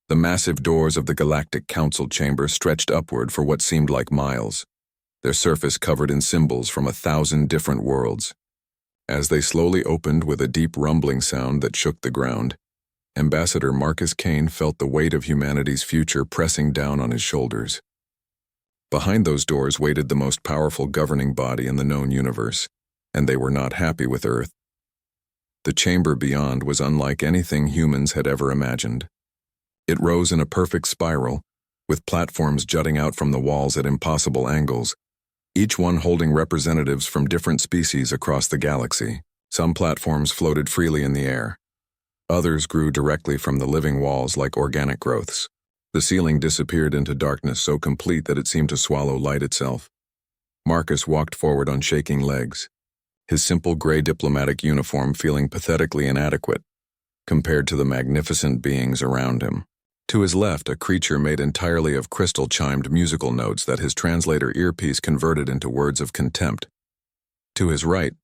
The massive doors of the Galactic Council chamber stretched upward for what seemed like miles, their surface covered in symbols from 1,000 different worlds. As they slowly opened with a deep rumbling sound that shook the ground, Ambassador Marcus Kane felt the weight of humanity's future pressing down on his shoulders. Behind those doors waited the most powerful governing body in the known universe, and they were not happy with Earth. The chamber beyond was unlike anything humans had ever imagined. It rose in a perfect spiral, with platforms jutting out from the walls at impossible angles, each one holding representatives from different species across the galaxy. Some platforms floated freely in the air. Others grew directly from the living walls like organic growths. The ceiling disappeared into darkness so complete that it seemed to swallow light itself. Marcus walked forward on shaking legs, his simple gray diplomatic uniform feeling pathetically inadequate compared to the magnificent beings around him. To his left, a creature made entirely of crystal chimed musical notes that his translator earpiece converted into words of contempt. To his right,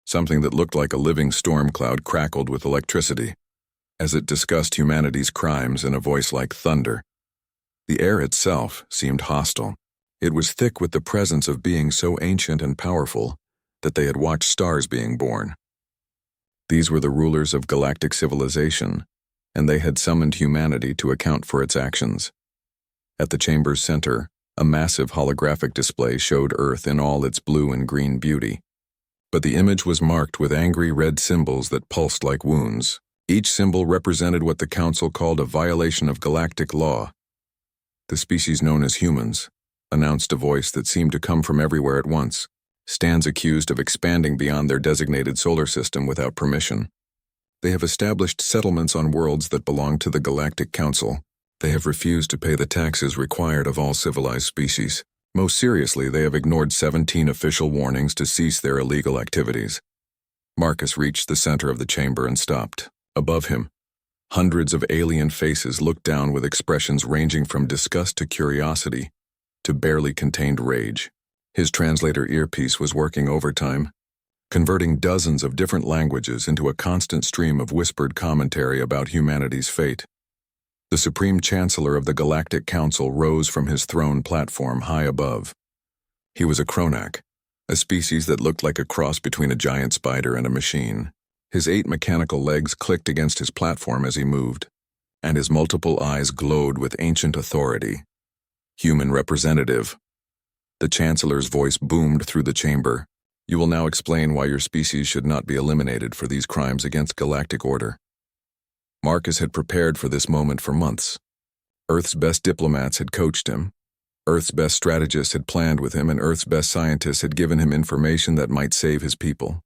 something that looked like a living storm cloud crackled with electricity, as it discussed humanity's crimes in a voice like thunder. The air itself seemed hostile. It was thick with the presence of beings so ancient and powerful that they had watched stars being born. These were the rulers of galactic civilization, and they had summoned humanity to account for its actions. At the chamber's center, a massive holographic display showed Earth in all its blue and green beauty. But the image was marked with angry red symbols that pulsed like wounds. Each symbol represented what the Council called a violation of galactic law. The species known as humans, announced a voice that seemed to come from everywhere at once, stands accused of expanding beyond their designated solar system without permission. They have established settlements on worlds that belong to the Galactic Council. They have refused to pay the taxes required of all civilized species. Most seriously, they have ignored 17 official warnings to cease their illegal activities. Marcus reached the center of the chamber and stopped. Above him, hundreds of alien faces looked down with expressions ranging from disgust to curiosity to barely contained rage. His translator earpiece was working overtime, converting dozens of different languages into a constant stream of whispered commentary about humanity's fate. The Supreme Chancellor of the Galactic Council rose from his throne platform high above. He was a Kronak, a species that looked like a cross between a giant spider and a machine. His 8 mechanical legs clicked against his platform as he moved, and his multiple eyes glowed with ancient authority. Human representative. The Chancellor's voice boomed through the chamber. You will now explain why your species should not be eliminated for these crimes against galactic order. Marcus had prepared for this moment for months. Earth's best diplomats had coached him. Earth's best strategists had planned with him, and Earth's best scientists had given him information that might save his people.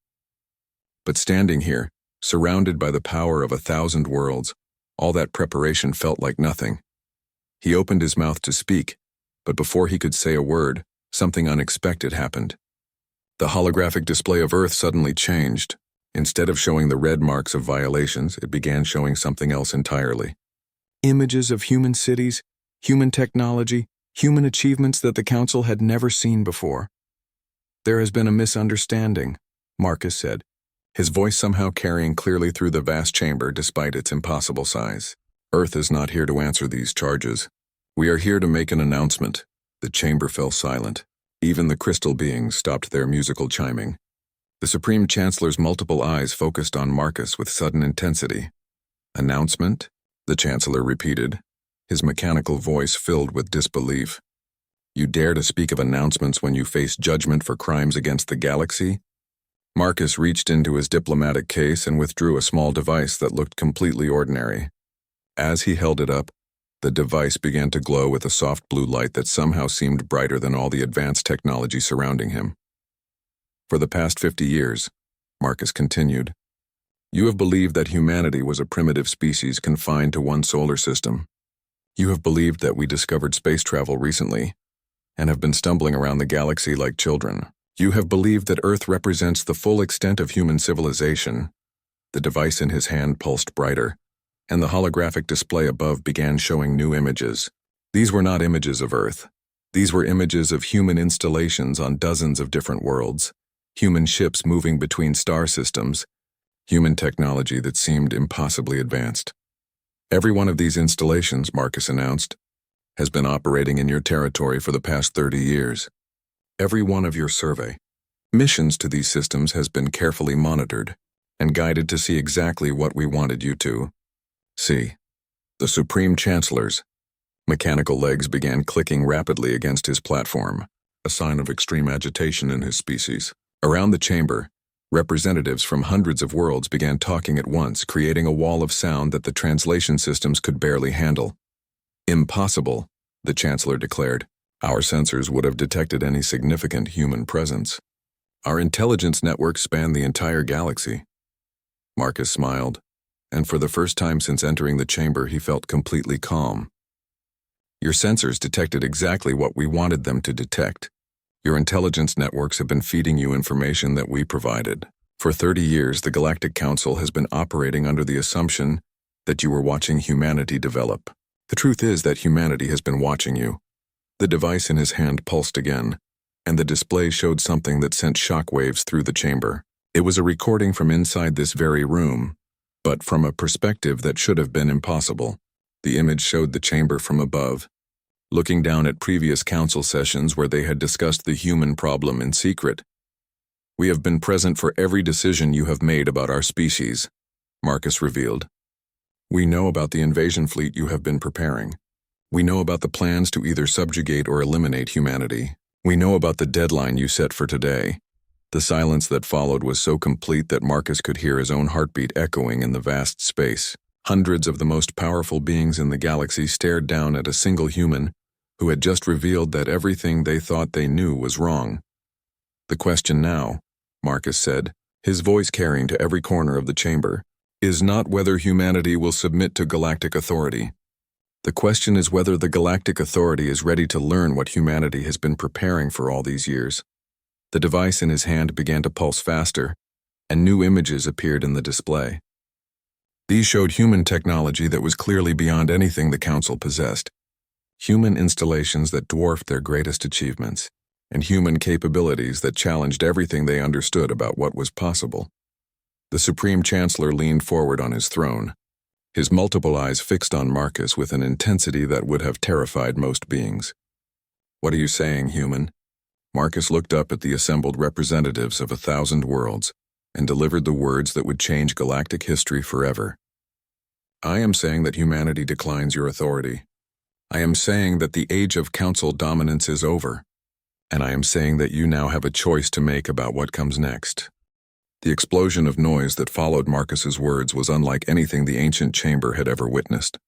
But standing here, surrounded by the power of 1,000 worlds, all that preparation felt like nothing. He opened his mouth to speak, but before he could say a word, something unexpected happened. The holographic display of Earth suddenly changed. Instead of showing the red marks of violations, it began showing something else entirely. Images of human cities, human technology, human achievements that the Council had never seen before. There has been a misunderstanding, Marcus said, his voice somehow carrying clearly through the vast chamber despite its impossible size. Earth is not here to answer these charges. We are here to make an announcement. The chamber fell silent. Even the crystal beings stopped their musical chiming. The Supreme Chancellor's multiple eyes focused on Marcus with sudden intensity. Announcement? The Chancellor repeated, his mechanical voice filled with disbelief. You dare to speak of announcements when you face judgment for crimes against the galaxy? Marcus reached into his diplomatic case and withdrew a small device that looked completely ordinary. As he held it up, the device began to glow with a soft blue light that somehow seemed brighter than all the advanced technology surrounding him. For the past 50 years, Marcus continued, you have believed that humanity was a primitive species confined to one solar system. You have believed that we discovered space travel recently and have been stumbling around the galaxy like children. You have believed that Earth represents the full extent of human civilization. The device in his hand pulsed brighter, and the holographic display above began showing new images. These were not images of Earth. These were images of human installations on dozens of different worlds, human ships moving between star systems, human technology that seemed impossibly advanced. Every one of these installations, Marcus announced, has been operating in your territory for the past 30 years. Every one of your survey missions to these systems has been carefully monitored and guided to see exactly what we wanted you to see. The Supreme Chancellor's mechanical legs began clicking rapidly against his platform, a sign of extreme agitation in his species. Around the chamber, representatives from hundreds of worlds began talking at once, creating a wall of sound that the translation systems could barely handle. Impossible, the Chancellor declared. Our sensors would have detected any significant human presence. Our intelligence networks span the entire galaxy. Marcus smiled, and for the first time since entering the chamber, he felt completely calm. Your sensors detected exactly what we wanted them to detect. Your intelligence networks have been feeding you information that we provided. For 30 years, the Galactic Council has been operating under the assumption that you were watching humanity develop. The truth is that humanity has been watching you. The device in his hand pulsed again, and the display showed something that sent shockwaves through the chamber. It was a recording from inside this very room, but from a perspective that should have been impossible. The image showed the chamber from above, looking down at previous council sessions where they had discussed the human problem in secret. We have been present for every decision you have made about our species, Marcus revealed. We know about the invasion fleet you have been preparing. We know about the plans to either subjugate or eliminate humanity. We know about the deadline you set for today. The silence that followed was so complete that Marcus could hear his own heartbeat echoing in the vast space. Hundreds of the most powerful beings in the galaxy stared down at a single human who had just revealed that everything they thought they knew was wrong. The question now, Marcus said, his voice carrying to every corner of the chamber, is not whether humanity will submit to galactic authority. The question is whether the galactic authority is ready to learn what humanity has been preparing for all these years. The device in his hand began to pulse faster, and new images appeared in the display. These showed human technology that was clearly beyond anything the Council possessed. Human installations that dwarfed their greatest achievements, and human capabilities that challenged everything they understood about what was possible. The Supreme Chancellor leaned forward on his throne, his multiple eyes fixed on Marcus with an intensity that would have terrified most beings. What are you saying, human? Marcus looked up at the assembled representatives of 1,000 worlds and delivered the words that would change galactic history forever. I am saying that humanity declines your authority. I am saying that the age of council dominance is over, and I am saying that you now have a choice to make about what comes next. The explosion of noise that followed Marcus's words was unlike anything the ancient chamber had ever witnessed.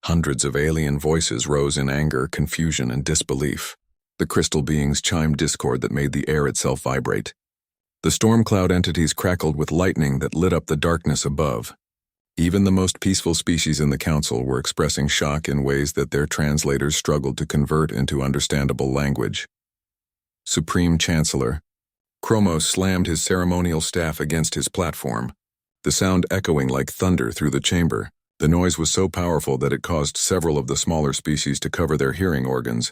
Hundreds of alien voices rose in anger, confusion, and disbelief. The crystal beings chimed discord that made the air itself vibrate. The storm cloud entities crackled with lightning that lit up the darkness above. Even the most peaceful species in the council were expressing shock in ways that their translators struggled to convert into understandable language. Supreme Chancellor Chromos slammed his ceremonial staff against his platform, the sound echoing like thunder through the chamber. The noise was so powerful that it caused several of the smaller species to cover their hearing organs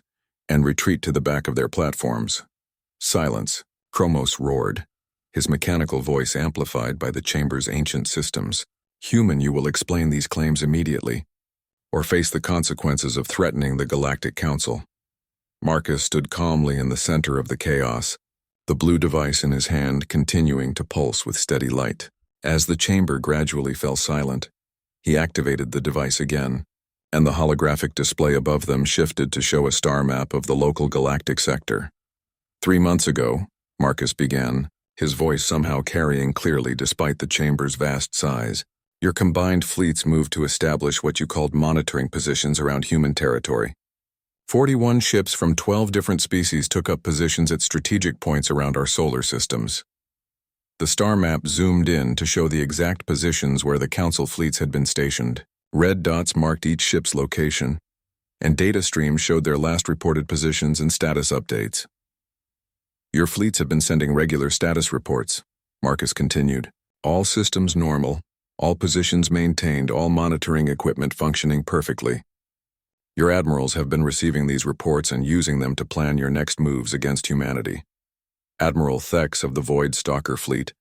and retreat to the back of their platforms. Silence, Chromos roared, his mechanical voice amplified by the chamber's ancient systems. Human, you will explain these claims immediately, or face the consequences of threatening the Galactic Council. Marcus stood calmly in the center of the chaos, the blue device in his hand continuing to pulse with steady light. As the chamber gradually fell silent, he activated the device again, and the holographic display above them shifted to show a star map of the local galactic sector. 3 months ago, Marcus began, his voice somehow carrying clearly despite the chamber's vast size. Your combined fleets moved to establish what you called monitoring positions around human territory. 41 ships from 12 different species took up positions at strategic points around our solar systems. The star map zoomed in to show the exact positions where the Council fleets had been stationed. Red dots marked each ship's location, and data streams showed their last reported positions and status updates. Your fleets have been sending regular status reports, Marcus continued. All systems normal. All positions maintained, all monitoring equipment functioning perfectly. Your admirals have been receiving these reports and using them to plan your next moves against humanity. Admiral Thex of the Void Stalker Fleet,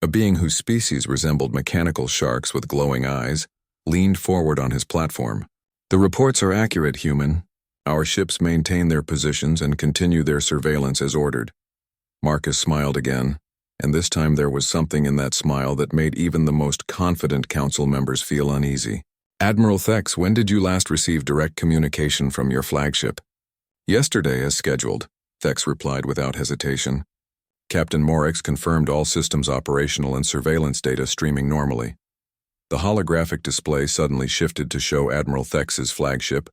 a being whose species resembled mechanical sharks with glowing eyes, leaned forward on his platform. "The reports are accurate, human. Our ships maintain their positions and continue their surveillance as ordered." Marcus smiled again, and this time there was something in that smile that made even the most confident council members feel uneasy. "Admiral Thex, when did you last receive direct communication from your flagship?" "Yesterday, as scheduled," Thex replied without hesitation. Captain Morix confirmed all systems operational and surveillance data streaming normally. The holographic display suddenly shifted to show Admiral Thex's flagship,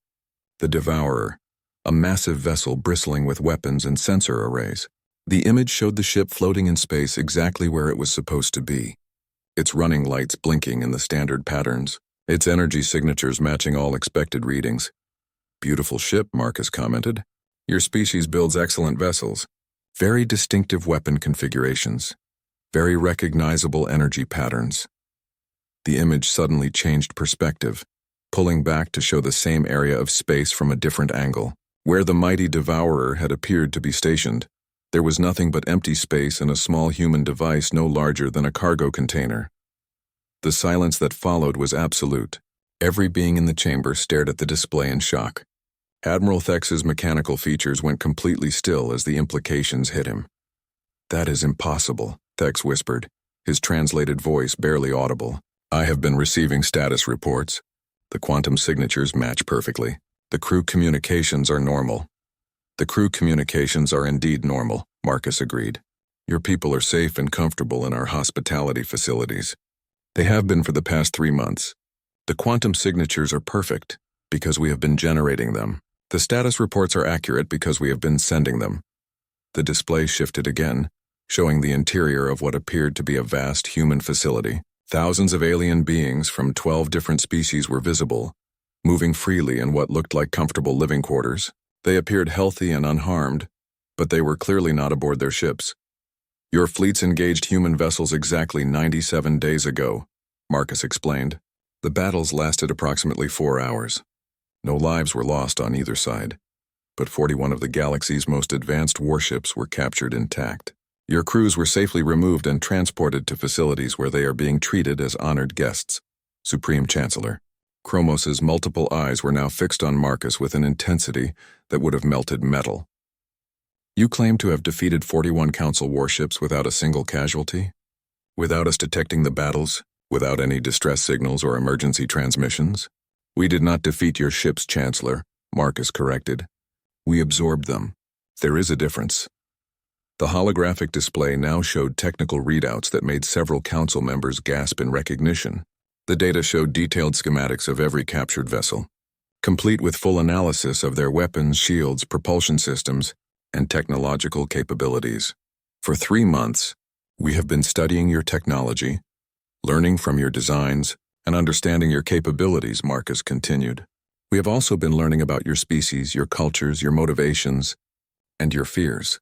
the Devourer, a massive vessel bristling with weapons and sensor arrays. The image showed the ship floating in space exactly where it was supposed to be, its running lights blinking in the standard patterns, its energy signatures matching all expected readings. "Beautiful ship," Marcus commented. "Your species builds excellent vessels. Very distinctive weapon configurations. Very recognizable energy patterns." The image suddenly changed perspective, pulling back to show the same area of space from a different angle. Where the mighty Devourer had appeared to be stationed, there was nothing but empty space and a small human device no larger than a cargo container. The silence that followed was absolute. Every being in the chamber stared at the display in shock. Admiral Thex's mechanical features went completely still as the implications hit him. "That is impossible," Thex whispered, his translated voice barely audible. "I have been receiving status reports. The quantum signatures match perfectly. The crew communications are normal." "The crew communications are indeed normal," Marcus agreed. "Your people are safe and comfortable in our hospitality facilities. They have been for the past 3 months. The quantum signatures are perfect because we have been generating them. The status reports are accurate because we have been sending them." The display shifted again, showing the interior of what appeared to be a vast human facility. Thousands of alien beings from 12 different species were visible, moving freely in what looked like comfortable living quarters. They appeared healthy and unharmed, but they were clearly not aboard their ships. "Your fleets engaged human vessels exactly 97 days ago," Marcus explained. "The battles lasted approximately 4 hours. No lives were lost on either side, but 41 of the galaxy's most advanced warships were captured intact. Your crews were safely removed and transported to facilities where they are being treated as honored guests." Supreme Chancellor Chromos's multiple eyes were now fixed on Marcus with an intensity that would have melted metal. "You claim to have defeated 41 Council warships without a single casualty? Without us detecting the battles? Without any distress signals or emergency transmissions?" "We did not defeat your ships, Chancellor," Marcus corrected. "We absorbed them. There is a difference." The holographic display now showed technical readouts that made several council members gasp in recognition. The data showed detailed schematics of every captured vessel, complete with full analysis of their weapons, shields, propulsion systems, and technological capabilities. "For 3 months, we have been studying your technology, learning from your designs, and understanding your capabilities," Marcus continued. "We have also been learning about your species, your cultures, your motivations, and your fears."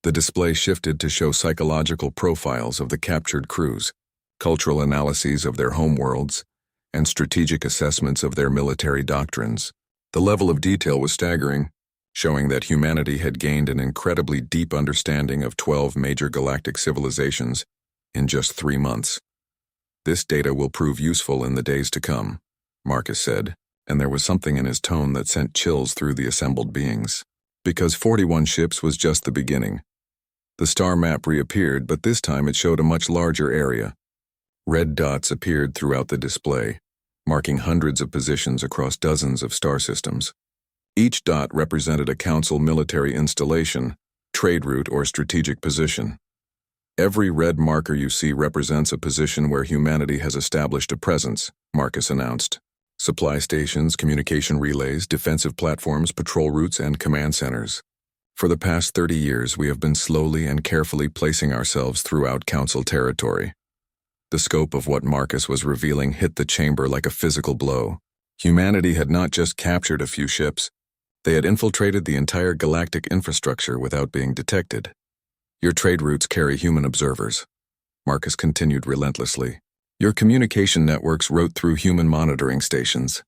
The display shifted to show psychological profiles of the captured crews, cultural analyses of their homeworlds, and strategic assessments of their military doctrines. The level of detail was staggering, showing that humanity had gained an incredibly deep understanding of 12 major galactic civilizations in just 3 months. "This data will prove useful in the days to come," Marcus said, and there was something in his tone that sent chills through the assembled beings. Because 41 ships was just the beginning. The star map reappeared, but this time it showed a much larger area. Red dots appeared throughout the display, marking hundreds of positions across dozens of star systems. Each dot represented a council military installation, trade route, or strategic position. "Every red marker you see represents a position where humanity has established a presence," Marcus announced. "Supply stations, communication relays, defensive platforms, patrol routes, and command centers. For the past 30 years, we have been slowly and carefully placing ourselves throughout Council territory." The scope of what Marcus was revealing hit the chamber like a physical blow. Humanity had not just captured a few ships, they had infiltrated the entire galactic infrastructure without being detected. "Your trade routes carry human observers," Marcus continued relentlessly. "Your communication networks route through human monitoring stations.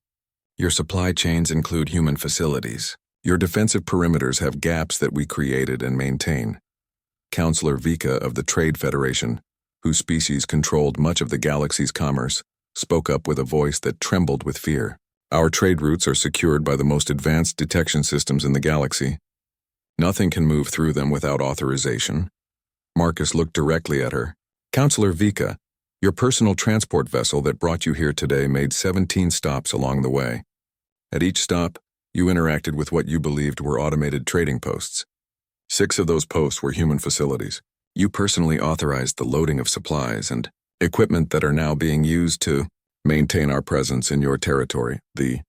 Your supply chains include human facilities. Your defensive perimeters have gaps that we created and maintain." Counselor Vika of the Trade Federation, whose species controlled much of the galaxy's commerce, spoke up with a voice that trembled with fear. Our trade routes are secured by the most advanced detection systems in the galaxy. Nothing can move through them without authorization. Marcus looked directly at her. Counselor Vika, your personal transport vessel that brought you here today made 17 stops along the way. At each stop, you interacted with what you believed were automated trading posts. 6 of those posts were human facilities. You personally authorized the loading of supplies and equipment that are now being used to maintain our presence in your territory. The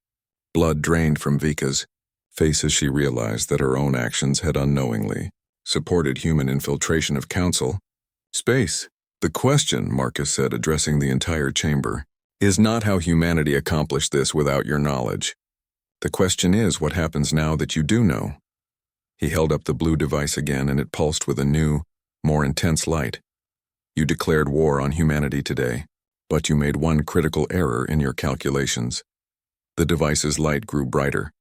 blood drained from Vika's face as she realized that her own actions had unknowingly supported human infiltration of Council space. The question, Marcus said, addressing the entire chamber, is not how humanity accomplished this without your knowledge. The question is what happens now that you do know. He held up the blue device again, and it pulsed with a new, more intense light. You declared war on humanity today, but you made one critical error in your calculations. The device's light grew brighter,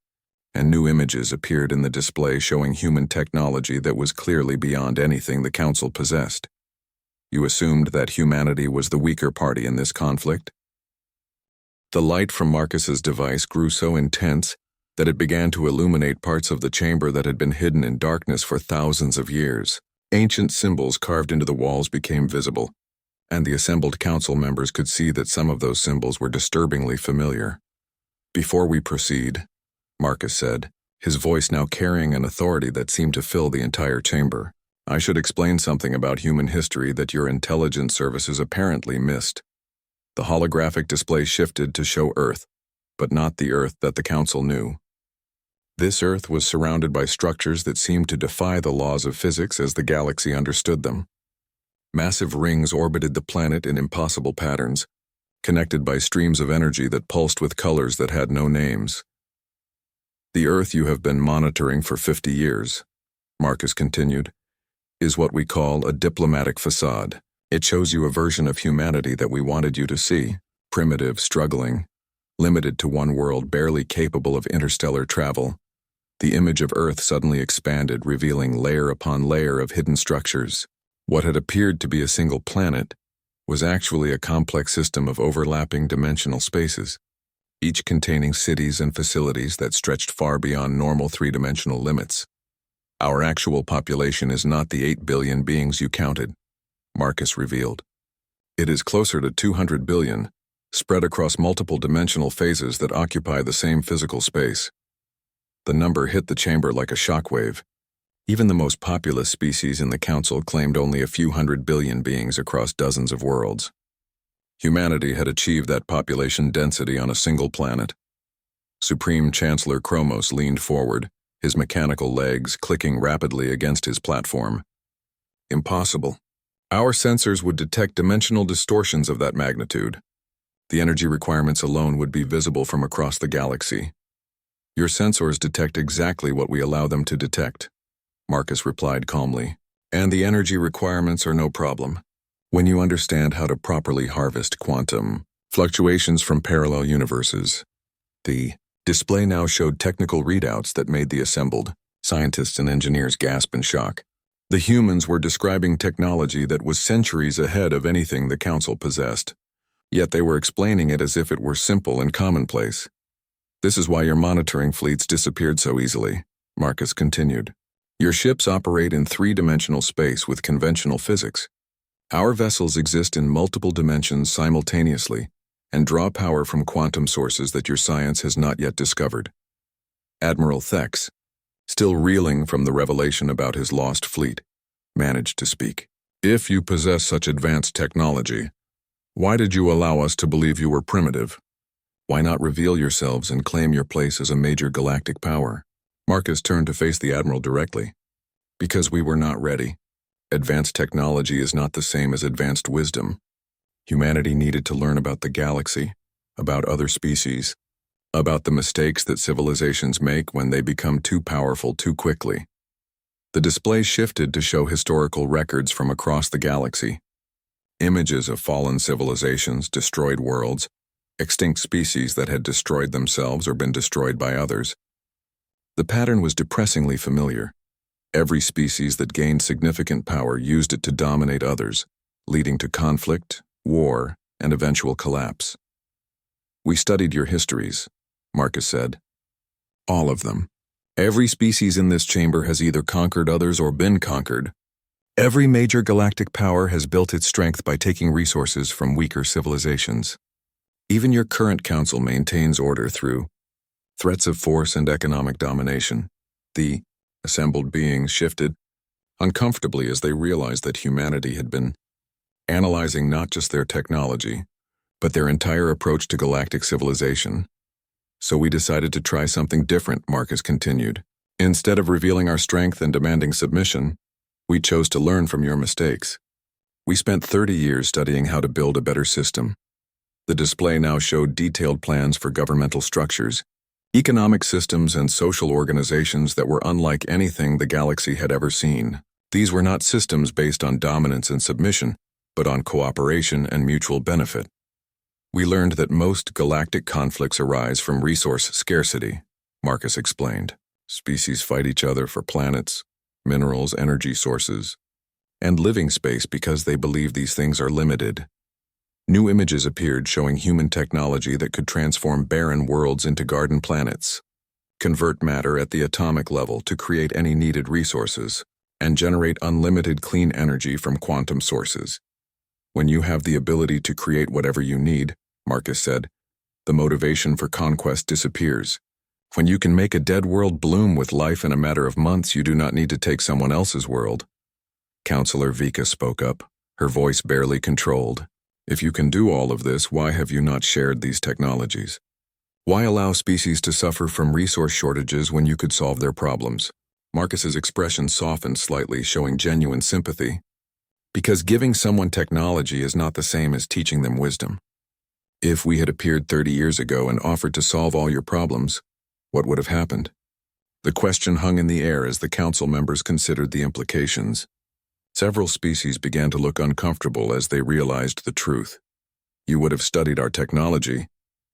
and new images appeared in the display showing human technology that was clearly beyond anything the Council possessed. You assumed that humanity was the weaker party in this conflict? The light from Marcus's device grew so intense that it began to illuminate parts of the chamber that had been hidden in darkness for thousands of years. Ancient symbols carved into the walls became visible, and the assembled council members could see that some of those symbols were disturbingly familiar. Before we proceed, Marcus said, his voice now carrying an authority that seemed to fill the entire chamber, I should explain something about human history that your intelligence services apparently missed. The holographic display shifted to show Earth, but not the Earth that the Council knew. This Earth was surrounded by structures that seemed to defy the laws of physics as the galaxy understood them. Massive rings orbited the planet in impossible patterns, connected by streams of energy that pulsed with colors that had no names. The Earth you have been monitoring for 50 years, Marcus continued, is what we call a diplomatic facade. It shows you a version of humanity that we wanted you to see, primitive, struggling, limited to one world, barely capable of interstellar travel. The image of Earth suddenly expanded, revealing layer upon layer of hidden structures. What had appeared to be a single planet was actually a complex system of overlapping dimensional spaces, each containing cities and facilities that stretched far beyond normal three-dimensional limits. Our actual population is not the 8 billion beings you counted, Marcus revealed. It is closer to 200 billion, spread across multiple dimensional phases that occupy the same physical space. The number hit the chamber like a shockwave. Even the most populous species in the Council claimed only a few 100 billion beings across dozens of worlds. Humanity had achieved that population density on a single planet. Supreme Chancellor Chromos leaned forward, his mechanical legs clicking rapidly against his platform. Impossible. Our sensors would detect dimensional distortions of that magnitude. The energy requirements alone would be visible from across the galaxy. Your sensors detect exactly what we allow them to detect, Marcus replied calmly. And the energy requirements are no problem. When you understand how to properly harvest quantum fluctuations from parallel universes. The display now showed technical readouts that made the assembled scientists and engineers gasp in shock. The humans were describing technology that was centuries ahead of anything the Council possessed. Yet they were explaining it as if it were simple and commonplace. This is why your monitoring fleets disappeared so easily, Marcus continued. Your ships operate in three-dimensional space with conventional physics. Our vessels exist in multiple dimensions simultaneously and draw power from quantum sources that your science has not yet discovered. Admiral Thex, still reeling from the revelation about his lost fleet, managed to speak. If you possess such advanced technology, why did you allow us to believe you were primitive? Why not reveal yourselves and claim your place as a major galactic power? Marcus turned to face the Admiral directly. Because we were not ready. Advanced technology is not the same as advanced wisdom. Humanity needed to learn about the galaxy, about other species, about the mistakes that civilizations make when they become too powerful too quickly. The display shifted to show historical records from across the galaxy. Images of fallen civilizations, destroyed worlds, extinct species that had destroyed themselves or been destroyed by others. The pattern was depressingly familiar. Every species that gained significant power used it to dominate others, leading to conflict, war, and eventual collapse. We studied your histories, Marcus said. All of them. Every species in this chamber has either conquered others or been conquered. Every major galactic power has built its strength by taking resources from weaker civilizations. Even your current council maintains order through threats of force and economic domination. The assembled beings shifted uncomfortably as they realized that humanity had been analyzing not just their technology, but their entire approach to galactic civilization. So we decided to try something different, Marcus continued. Instead of revealing our strength and demanding submission, we chose to learn from your mistakes. We spent 30 years studying how to build a better system. The display now showed detailed plans for governmental structures, economic systems, and social organizations that were unlike anything the galaxy had ever seen. These were not systems based on dominance and submission, but on cooperation and mutual benefit. We learned that most galactic conflicts arise from resource scarcity, Marcus explained. Species fight each other for planets, minerals, energy sources, and living space because they believe these things are limited. New images appeared showing human technology that could transform barren worlds into garden planets, convert matter at the atomic level to create any needed resources, and generate unlimited clean energy from quantum sources. When you have the ability to create whatever you need, Marcus said, the motivation for conquest disappears. When you can make a dead world bloom with life in a matter of months, you do not need to take someone else's world. Counselor Vika spoke up, her voice barely controlled. If you can do all of this, why have you not shared these technologies? Why allow species to suffer from resource shortages when you could solve their problems? Marcus's expression softened slightly, showing genuine sympathy. Because giving someone technology is not the same as teaching them wisdom. If we had appeared 30 years ago and offered to solve all your problems, what would have happened? The question hung in the air as the council members considered the implications. Several species began to look uncomfortable as they realized the truth. You would have studied our technology,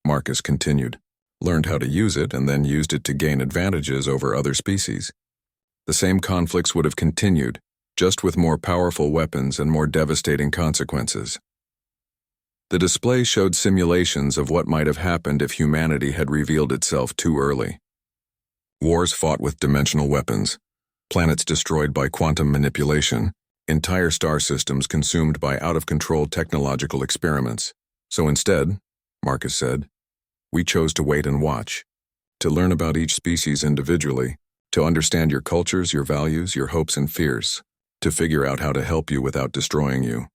Marcus continued, learned how to use it, and then used it to gain advantages over other species. The same conflicts would have continued, just with more powerful weapons and more devastating consequences. The display showed simulations of what might have happened if humanity had revealed itself too early. Wars fought with dimensional weapons, planets destroyed by quantum manipulation, entire star systems consumed by out-of-control technological experiments. So instead, Marcus said, we chose to wait and watch, to learn about each species individually, to understand your cultures, your values, your hopes and fears, to figure out how to help you without destroying you.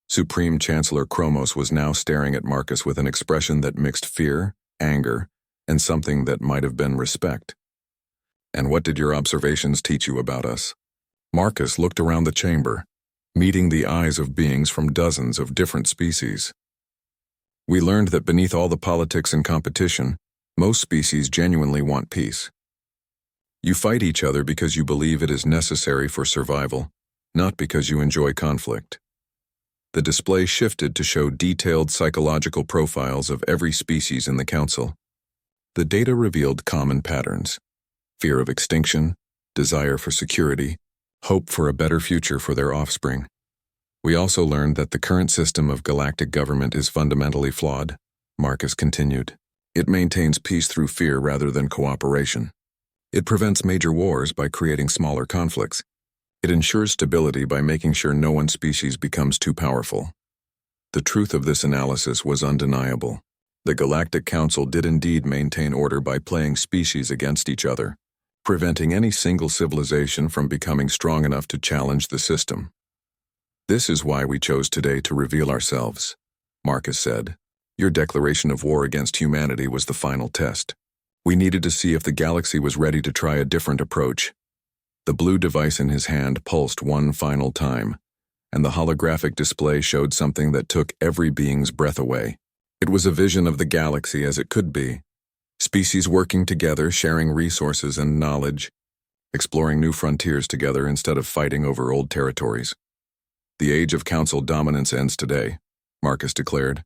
Supreme Chancellor Chromos was now staring at Marcus with an expression that mixed fear, anger, and something that might have been respect. And what did your observations teach you about us? Marcus looked around the chamber, meeting the eyes of beings from dozens of different species. We learned that beneath all the politics and competition, most species genuinely want peace. You fight each other because you believe it is necessary for survival, not because you enjoy conflict. The display shifted to show detailed psychological profiles of every species in the council. The data revealed common patterns: fear of extinction, desire for security, hope for a better future for their offspring. We also learned that the current system of galactic government is fundamentally flawed, Marcus continued. It maintains peace through fear rather than cooperation. It prevents major wars by creating smaller conflicts. It ensures stability by making sure no one species becomes too powerful. The truth of this analysis was undeniable. The Galactic Council did indeed maintain order by playing species against each other, preventing any single civilization from becoming strong enough to challenge the system. This is why we chose today to reveal ourselves, Marcus said. Your declaration of war against humanity was the final test. We needed to see if the galaxy was ready to try a different approach. The blue device in his hand pulsed one final time, and the holographic display showed something that took every being's breath away. It was a vision of the galaxy as it could be. Species working together, sharing resources and knowledge, exploring new frontiers together instead of fighting over old territories. The age of council dominance ends today, Marcus declared.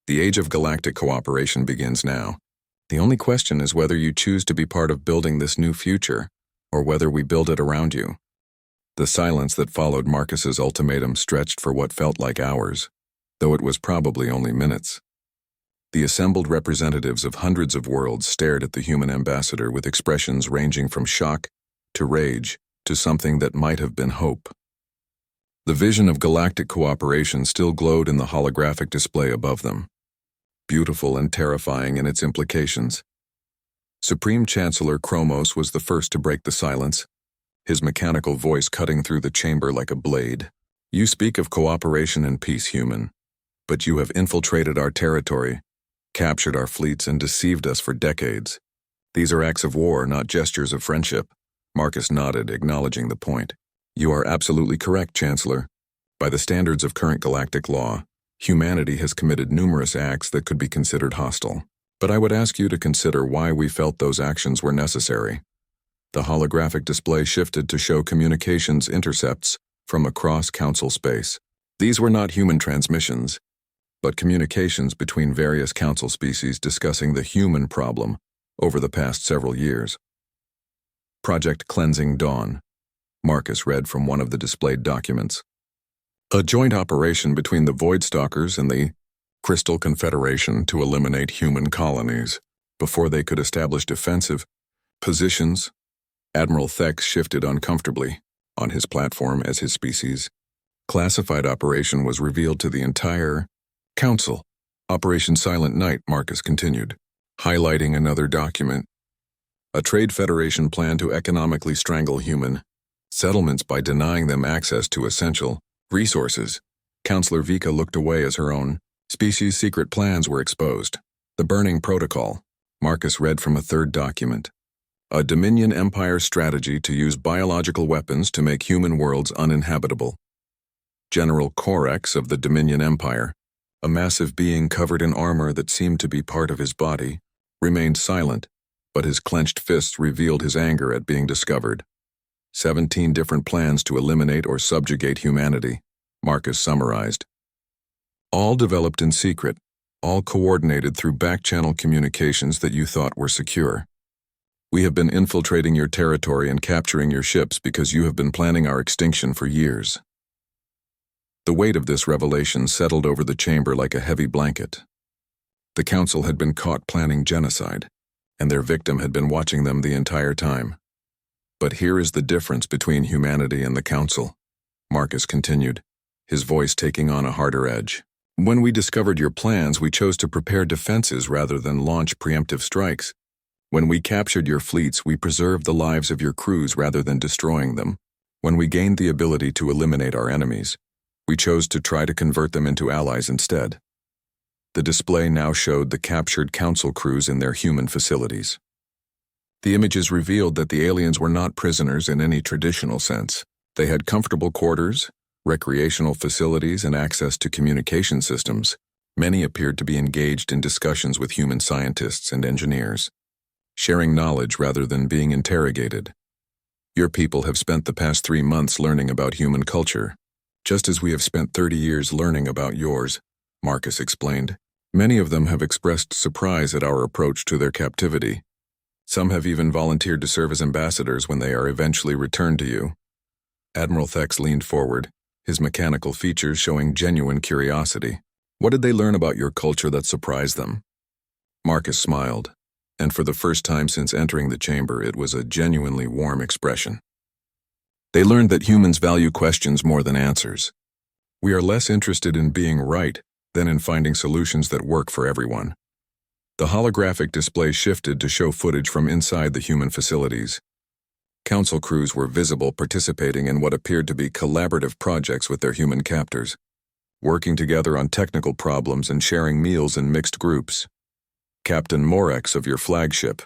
The age of galactic cooperation begins now. The only question is whether you choose to be part of building this new future, or whether we build it around you. The silence that followed Marcus's ultimatum stretched for what felt like hours, though it was probably only minutes. The assembled representatives of hundreds of worlds stared at the human ambassador with expressions ranging from shock to rage to something that might have been hope. The vision of galactic cooperation still glowed in the holographic display above them, beautiful and terrifying in its implications. Supreme Chancellor Chromos was the first to break the silence, his mechanical voice cutting through the chamber like a blade. You speak of cooperation and peace, human, but you have infiltrated our territory, captured our fleets, and deceived us for decades. These are acts of war, not gestures of friendship. Marcus nodded, acknowledging the point. You are absolutely correct, Chancellor. By the standards of current galactic law, humanity has committed numerous acts that could be considered hostile. But I would ask you to consider why we felt those actions were necessary. The holographic display shifted to show communications intercepts from across Council space. These were not human transmissions, but communications between various Council species discussing the human problem over the past several years. Project Cleansing Dawn, Marcus read from one of the displayed documents. A joint operation between the Voidstalkers and the Crystal Confederation to eliminate human colonies before they could establish defensive positions. Admiral Thex shifted uncomfortably on his platform as his species. Classified operation was revealed to the entire Council. Operation Silent Night, Marcus continued, highlighting another document. A trade federation plan to economically strangle human settlements by denying them access to essential resources. Counselor Vika looked away as her own species' secret plans were exposed. The Burning Protocol, Marcus read from a third document. A Dominion Empire strategy to use biological weapons to make human worlds uninhabitable. General Corex of the Dominion Empire, a massive being covered in armor that seemed to be part of his body, remained silent, but his clenched fists revealed his anger at being discovered. 17 different plans to eliminate or subjugate humanity, Marcus summarized. All developed in secret, all coordinated through back-channel communications that you thought were secure. We have been infiltrating your territory and capturing your ships because you have been planning our extinction for years. The weight of this revelation settled over the chamber like a heavy blanket. The Council had been caught planning genocide, and their victim had been watching them the entire time. But here is the difference between humanity and the Council, Marcus continued, his voice taking on a harder edge. When we discovered your plans, we chose to prepare defenses rather than launch preemptive strikes. When we captured your fleets, we preserved the lives of your crews rather than destroying them. When we gained the ability to eliminate our enemies, we chose to try to convert them into allies instead. The display now showed the captured Council crews in their human facilities. The images revealed that the aliens were not prisoners in any traditional sense. They had comfortable quarters, recreational facilities, and access to communication systems. Many appeared to be engaged in discussions with human scientists and engineers, sharing knowledge rather than being interrogated. Your people have spent the past 3 months learning about human culture, just as we have spent 30 years learning about yours, Marcus explained. Many of them have expressed surprise at our approach to their captivity. Some have even volunteered to serve as ambassadors when they are eventually returned to you. Admiral Thex leaned forward, his mechanical features showing genuine curiosity. What did they learn about your culture that surprised them? Marcus smiled, and for the first time since entering the chamber, it was a genuinely warm expression. They learned that humans value questions more than answers. We are less interested in being right than in finding solutions that work for everyone. The holographic display shifted to show footage from inside the human facilities. Council crews were visible participating in what appeared to be collaborative projects with their human captors, working together on technical problems and sharing meals in mixed groups. Captain Morex of your flagship,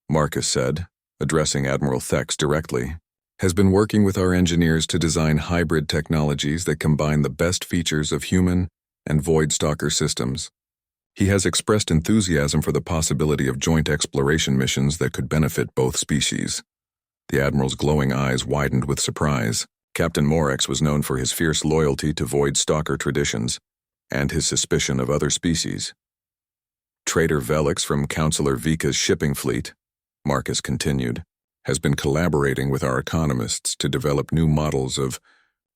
Marcus said, addressing Admiral Thex directly, has been working with our engineers to design hybrid technologies that combine the best features of human and Voidstalker systems. He has expressed enthusiasm for the possibility of joint exploration missions that could benefit both species. The Admiral's glowing eyes widened with surprise. Captain Morex was known for his fierce loyalty to Voidstalker traditions and his suspicion of other species. Trader Velix from Counselor Vika's shipping fleet, Marcus continued, has been collaborating with our economists to develop new models of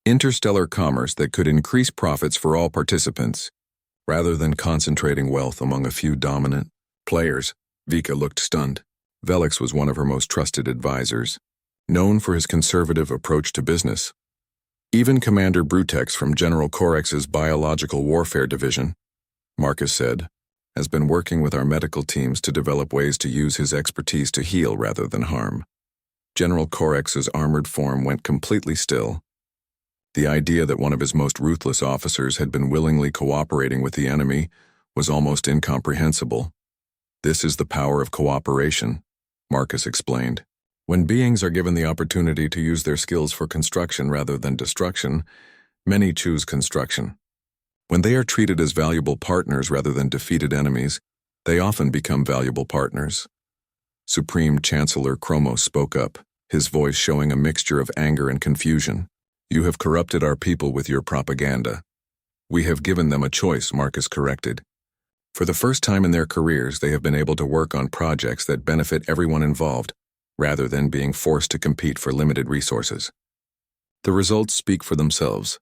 interstellar commerce that could increase profits for all participants. rather than concentrating wealth among a few dominant players. Vika looked stunned. Velix was one of her most trusted advisors, known for his conservative approach to business. Even Commander Brutex from General Corex's Biological Warfare Division, Marcus said, has been working with our medical teams to develop ways to use his expertise to heal rather than harm. General Corex's armored form went completely still. The idea that one of his most ruthless officers had been willingly cooperating with the enemy was almost incomprehensible. This is the power of cooperation, Marcus explained. When beings are given the opportunity to use their skills for construction rather than destruction, many choose construction. When they are treated as valuable partners rather than defeated enemies, they often become valuable partners. Supreme Chancellor Chromos spoke up, his voice showing a mixture of anger and confusion. You have corrupted our people with your propaganda. We have given them a choice, Marcus corrected. For the first time in their careers, they have been able to work on projects that benefit everyone involved, rather than being forced to compete for limited resources. The results speak for themselves.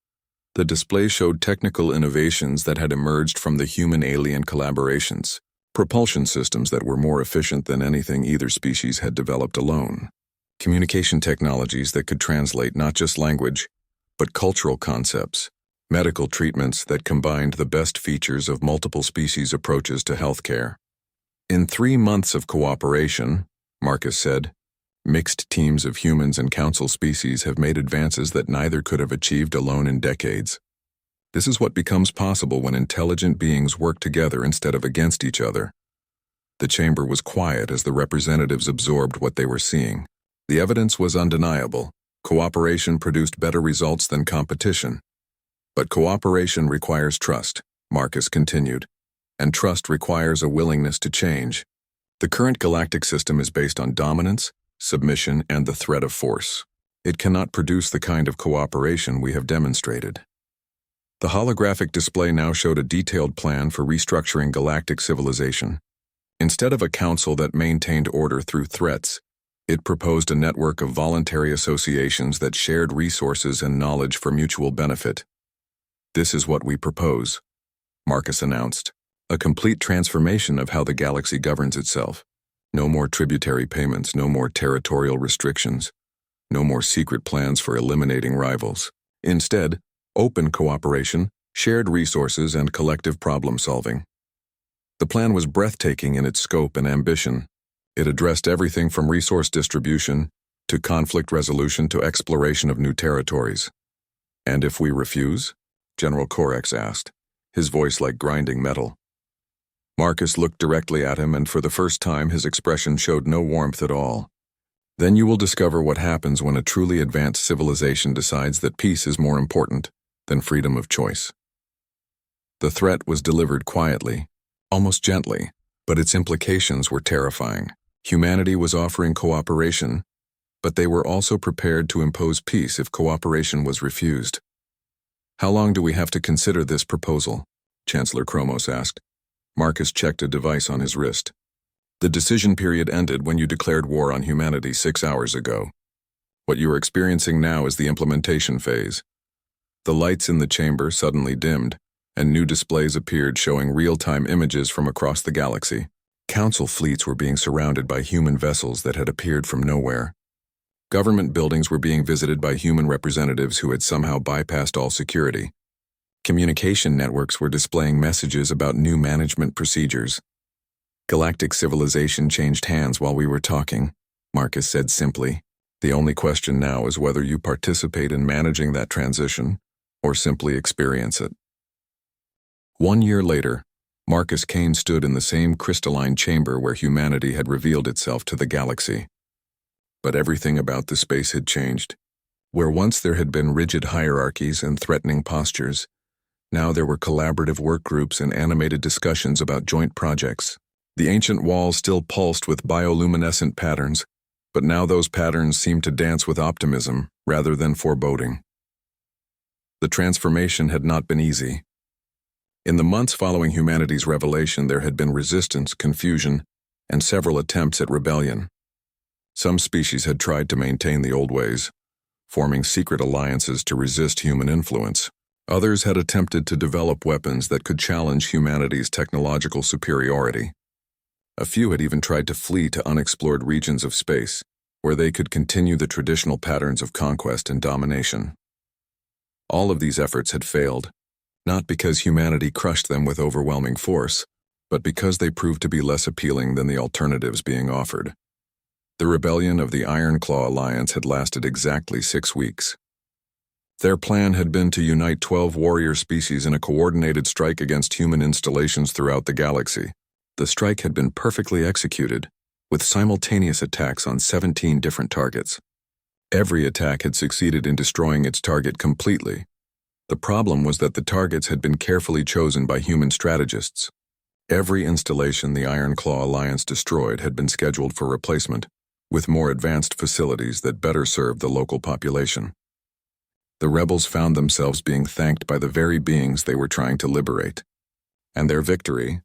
The display showed technical innovations that had emerged from the human-alien collaborations, propulsion systems that were more efficient than anything either species had developed alone, communication technologies that could translate not just language, but cultural concepts, medical treatments that combined the best features of multiple species' approaches to healthcare. In 3 months of cooperation, Marcus said, mixed teams of humans and council species have made advances that neither could have achieved alone in decades. This is what becomes possible when intelligent beings work together instead of against each other. The chamber was quiet as the representatives absorbed what they were seeing. The evidence was undeniable. Cooperation produced better results than competition. But cooperation requires trust, Marcus continued, and trust requires a willingness to change. The current galactic system is based on dominance, submission, and the threat of force. It cannot produce the kind of cooperation we have demonstrated. The holographic display now showed a detailed plan for restructuring galactic civilization. Instead of a council that maintained order through threats, it proposed a network of voluntary associations that shared resources and knowledge for mutual benefit. This is what we propose, Marcus announced. A complete transformation of how the galaxy governs itself. No more tributary payments, no more territorial restrictions, no more secret plans for eliminating rivals. Instead, open cooperation, shared resources, and collective problem-solving. The plan was breathtaking in its scope and ambition. It addressed everything from resource distribution to conflict resolution to exploration of new territories. And if we refuse? General Corex asked, his voice like grinding metal. Marcus looked directly at him, and for the first time his expression showed no warmth at all. Then you will discover what happens when a truly advanced civilization decides that peace is more important than freedom of choice. The threat was delivered quietly, almost gently, but its implications were terrifying. Humanity was offering cooperation, but they were also prepared to impose peace if cooperation was refused. How long do we have to consider this proposal? Chancellor Chromos asked. Marcus checked a device on his wrist. The decision period ended when you declared war on humanity 6 hours ago. What you are experiencing now is the implementation phase. The lights in the chamber suddenly dimmed, and new displays appeared showing real-time images from across the galaxy. Council fleets were being surrounded by human vessels that had appeared from nowhere. Government buildings were being visited by human representatives who had somehow bypassed all security. Communication networks were displaying messages about new management procedures. Galactic civilization changed hands while we were talking, Marcus said simply. The only question now is whether you participate in managing that transition or simply experience it. 1 year later, Marcus Kane stood in the same crystalline chamber where humanity had revealed itself to the galaxy. But everything about the space had changed. Where once there had been rigid hierarchies and threatening postures, now there were collaborative work groups and animated discussions about joint projects. The ancient walls still pulsed with bioluminescent patterns, but now those patterns seemed to dance with optimism rather than foreboding. The transformation had not been easy. In the months following humanity's revelation, there had been resistance, confusion, and several attempts at rebellion. Some species had tried to maintain the old ways, forming secret alliances to resist human influence. Others had attempted to develop weapons that could challenge humanity's technological superiority. A few had even tried to flee to unexplored regions of space, where they could continue the traditional patterns of conquest and domination. All of these efforts had failed, not because humanity crushed them with overwhelming force, but because they proved to be less appealing than the alternatives being offered. The rebellion of the Iron Claw Alliance had lasted exactly 6 weeks. Their plan had been to unite 12 warrior species in a coordinated strike against human installations throughout the galaxy. The strike had been perfectly executed, with simultaneous attacks on 17 different targets. Every attack had succeeded in destroying its target completely. The problem was that the targets had been carefully chosen by human strategists. Every installation the Iron Claw Alliance destroyed had been scheduled for replacement, with more advanced facilities that better served the local population. The rebels found themselves being thanked by the very beings they were trying to liberate. And their victory,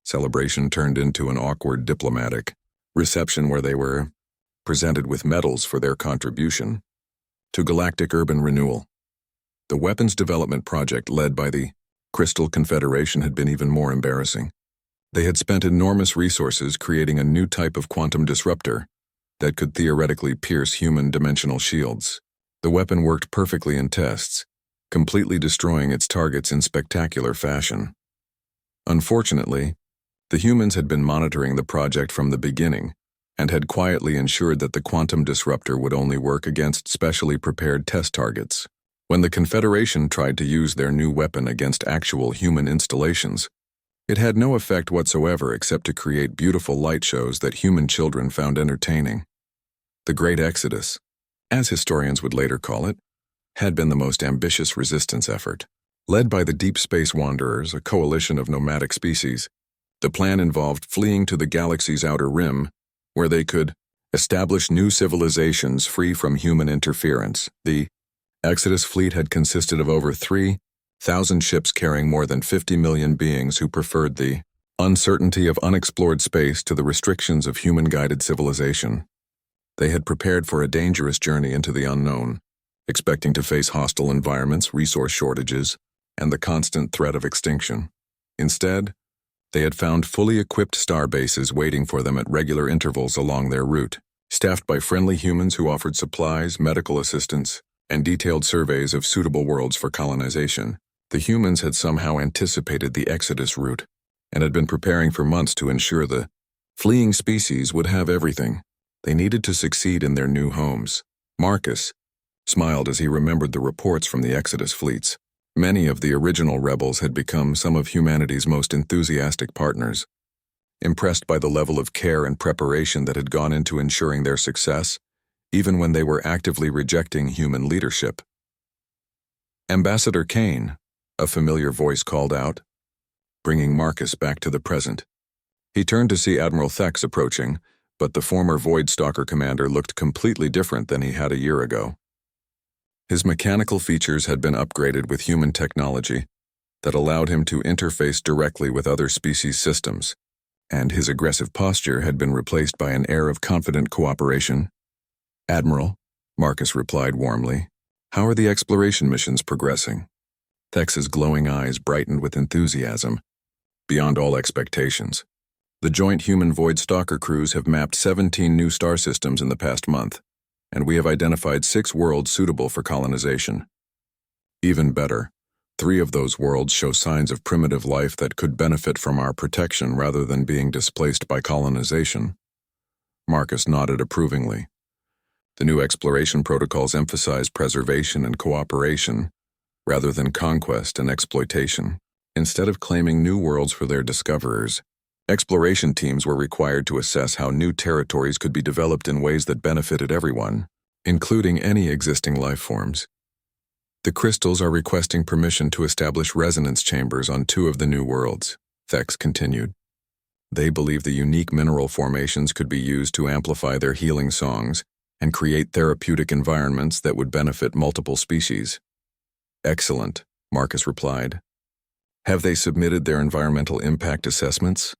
celebration, turned into an awkward diplomatic reception where they were presented with medals for their contribution to galactic urban renewal. The weapons development project led by the Crystal Confederation had been even more embarrassing. They had spent enormous resources creating a new type of quantum disruptor that could theoretically pierce human dimensional shields. The weapon worked perfectly in tests, completely destroying its targets in spectacular fashion. Unfortunately, the humans had been monitoring the project from the beginning and had quietly ensured that the quantum disruptor would only work against specially prepared test targets. When the Confederation tried to use their new weapon against actual human installations, it had no effect whatsoever except to create beautiful light shows that human children found entertaining. The Great Exodus, as historians would later call it, had been the most ambitious resistance effort. Led by the Deep Space Wanderers, a coalition of nomadic species, the plan involved fleeing to the galaxy's outer rim, where they could establish new civilizations free from human interference. The Exodus fleet had consisted of over 3,000 ships carrying more than 50 million beings who preferred the uncertainty of unexplored space to the restrictions of human-guided civilization. They had prepared for a dangerous journey into the unknown, expecting to face hostile environments, resource shortages, and the constant threat of extinction. Instead, they had found fully equipped star bases waiting for them at regular intervals along their route, staffed by friendly humans who offered supplies, medical assistance, and detailed surveys of suitable worlds for colonization. The humans had somehow anticipated the Exodus route and had been preparing for months to ensure the fleeing species would have everything they needed to succeed in their new homes. Marcus smiled as he remembered the reports from the Exodus fleets. Many of the original rebels had become some of humanity's most enthusiastic partners. Impressed by the level of care and preparation that had gone into ensuring their success, even when they were actively rejecting human leadership. Ambassador Kane, a familiar voice called out, bringing Marcus back to the present. He turned to see Admiral Thex approaching, but the former Void Stalker commander looked completely different than he had a year ago. His mechanical features had been upgraded with human technology that allowed him to interface directly with other species' systems, and his aggressive posture had been replaced by an air of confident cooperation. "Admiral," Marcus replied warmly, "how are the exploration missions progressing?" Thex's glowing eyes brightened with enthusiasm, beyond all expectations. The joint human Void Stalker crews have mapped 17 new star systems in the past month, and we have identified 6 worlds suitable for colonization. Even better, 3 of those worlds show signs of primitive life that could benefit from our protection rather than being displaced by colonization. Marcus nodded approvingly. The new exploration protocols emphasize preservation and cooperation, rather than conquest and exploitation. Instead of claiming new worlds for their discoverers, exploration teams were required to assess how new territories could be developed in ways that benefited everyone, including any existing life forms. The crystals are requesting permission to establish resonance chambers on 2 of the new worlds, Thex continued. They believe the unique mineral formations could be used to amplify their healing songs and create therapeutic environments that would benefit multiple species. Excellent, Marcus replied. Have they submitted their environmental impact assessments?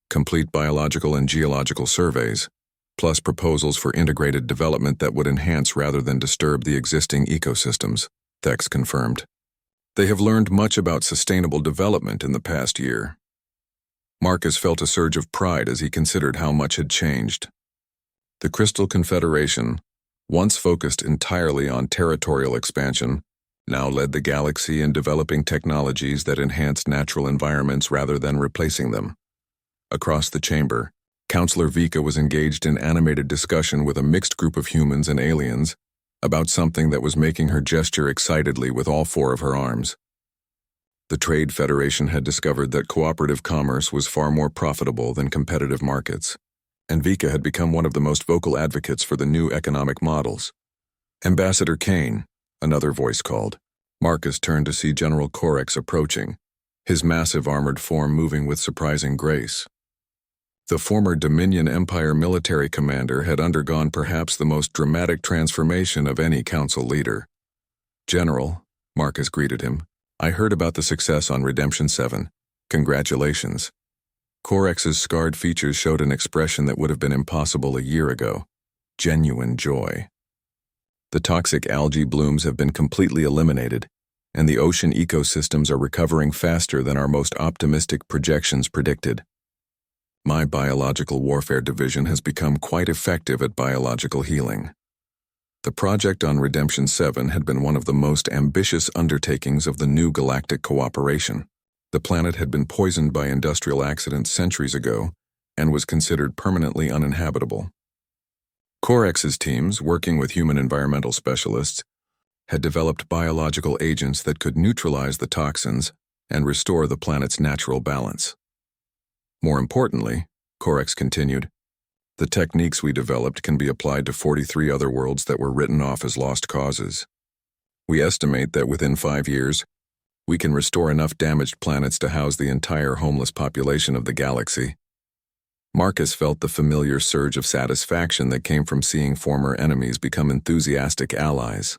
Complete biological and geological surveys, plus proposals for integrated development that would enhance rather than disturb the existing ecosystems, Thex confirmed. They have learned much about sustainable development in the past year. Marcus felt a surge of pride as he considered how much had changed. The Crystal Confederation, once focused entirely on territorial expansion, now led the galaxy in developing technologies that enhanced natural environments rather than replacing them. Across the chamber, Counselor Vika was engaged in animated discussion with a mixed group of humans and aliens about something that was making her gesture excitedly with all four of her arms. The Trade Federation had discovered that cooperative commerce was far more profitable than competitive markets, and Vika had become one of the most vocal advocates for the new economic models. Ambassador Kane, another voice called. Marcus turned to see General Corex approaching, his massive armored form moving with surprising grace. The former Dominion Empire military commander had undergone perhaps the most dramatic transformation of any council leader. "General," Marcus greeted him, "I heard about the success on Redemption 7. Congratulations." Corex's scarred features showed an expression that would have been impossible a year ago. Genuine joy. The toxic algae blooms have been completely eliminated, and the ocean ecosystems are recovering faster than our most optimistic projections predicted. My biological warfare division has become quite effective at biological healing. The project on Redemption 7 had been one of the most ambitious undertakings of the new galactic cooperation. The planet had been poisoned by industrial accidents centuries ago and was considered permanently uninhabitable. Corex's teams, working with human environmental specialists, had developed biological agents that could neutralize the toxins and restore the planet's natural balance. More importantly, Corex continued, the techniques we developed can be applied to 43 other worlds that were written off as lost causes. We estimate that within 5 years, we can restore enough damaged planets to house the entire homeless population of the galaxy. Marcus felt the familiar surge of satisfaction that came from seeing former enemies become enthusiastic allies.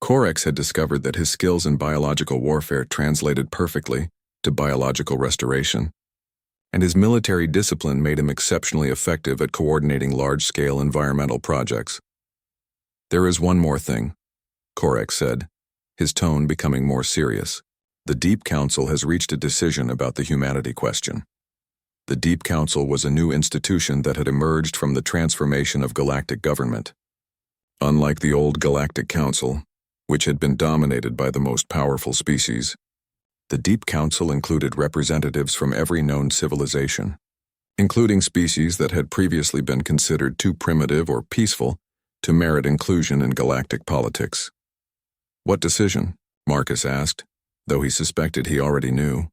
Corex had discovered that his skills in biological warfare translated perfectly to biological restoration, and his military discipline made him exceptionally effective at coordinating large-scale environmental projects. "There is one more thing," Corex said, his tone becoming more serious. "The Deep Council has reached a decision about the humanity question." The Deep Council was a new institution that had emerged from the transformation of galactic government. Unlike the old Galactic Council, which had been dominated by the most powerful species, the Deep Council included representatives from every known civilization, including species that had previously been considered too primitive or peaceful to merit inclusion in galactic politics. "What decision?" Marcus asked, though he suspected he already knew.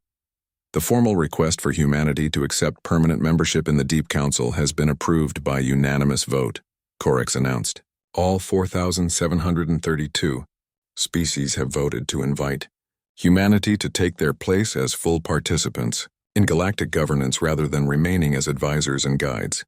"The formal request for humanity to accept permanent membership in the Deep Council has been approved by unanimous vote," Corex announced. "All 4,732 species have voted to invite humanity to take their place as full participants in galactic governance rather than remaining as advisors and guides."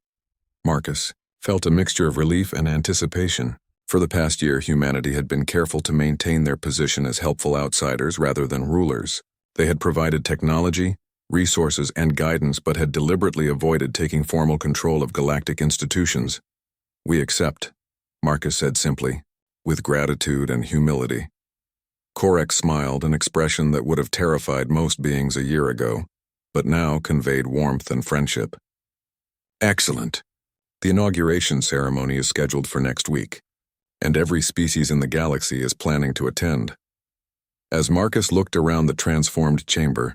Marcus felt a mixture of relief and anticipation. For the past year, humanity had been careful to maintain their position as helpful outsiders rather than rulers. They had provided technology, resources, and guidance but had deliberately avoided taking formal control of galactic institutions. "We accept," Marcus said simply, with gratitude and humility. Corex smiled, an expression that would have terrified most beings a year ago, but now conveyed warmth and friendship. "Excellent. The inauguration ceremony is scheduled for next week, and every species in the galaxy is planning to attend." As Marcus looked around the transformed chamber,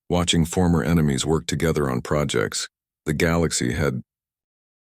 watching former enemies work together on projects, the galaxy had